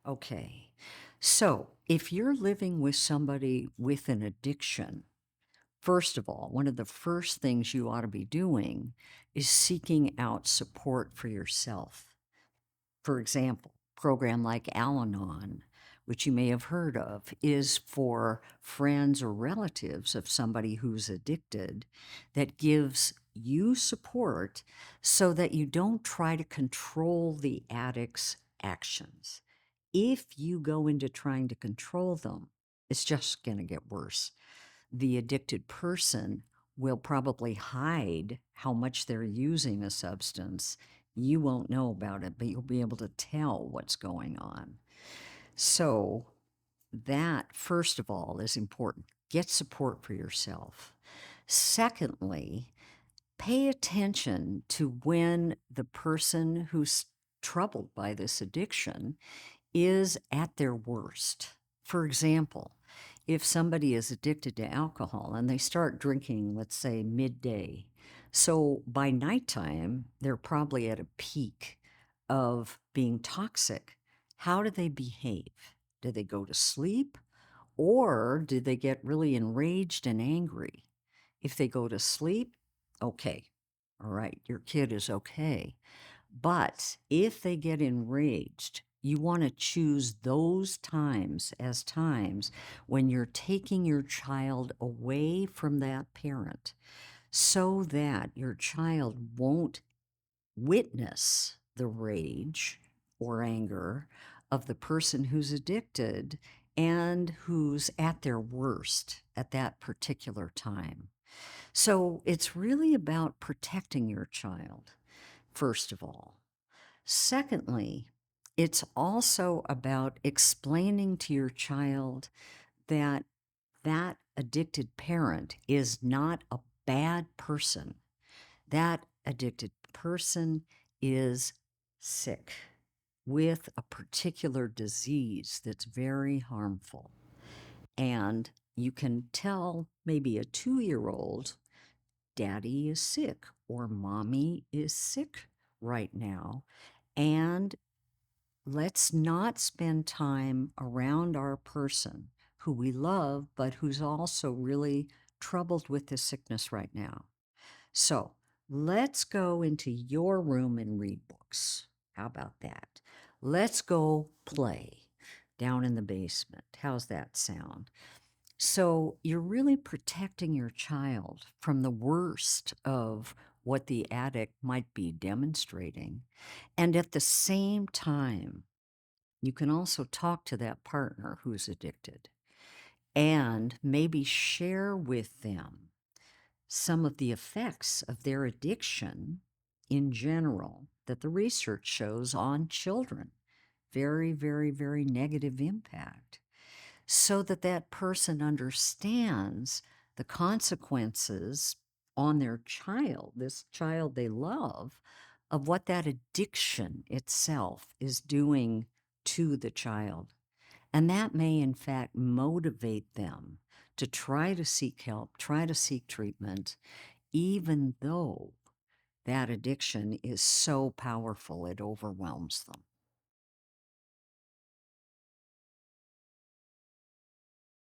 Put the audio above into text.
Okay. So, if you're living with somebody with an addiction, first of all, one of the first things you ought to be doing is seeking out support for yourself. For example, a program like Al-Anon, which you may have heard of, is for friends or relatives of somebody who's addicted that gives you support so that you don't try to control the addict's actions. If you go into trying to control them, it's just going to get worse. The addicted person will probably hide how much they're using a substance. You won't know about it, but you'll be able to tell what's going on. So, that, first of all, is important. Get support for yourself. Secondly, pay attention to when the person who's troubled by this addiction is at their worst. For example, if somebody is addicted to alcohol and they start drinking, let's say midday, so by nighttime, they're probably at a peak of being toxic. How do they behave? Do they go to sleep or do they get really enraged and angry? If they go to sleep, okay, all right, your kid is okay. But if they get enraged, you want to choose those times as times when you're taking your child away from that parent so that your child won't witness the rage or anger of the person who's addicted and who's at their worst at that particular time. So it's really about protecting your child, first of all. Secondly, it's also about explaining to your child that that addicted parent is not a bad person. That addicted person is sick with a particular disease that's very harmful. And you can tell maybe a 2-year-old, Daddy is sick or Mommy is sick right now. And let's not spend time around our person who we love, but who's also really troubled with this sickness right now. So let's go into your room and read books. How about that? Let's go play down in the basement. How's that sound? So you're really protecting your child from the worst of what the addict might be demonstrating. And at the same time, you can also talk to that partner who's addicted and maybe share with them some of the effects of their addiction in general that the research shows on children. Very, very, very negative impact. So that that person understands the consequences on their child, this child they love, of what that addiction itself is doing to the child. And that may, in fact, motivate them to try to seek help, try to seek treatment, even though that addiction is so powerful it overwhelms them.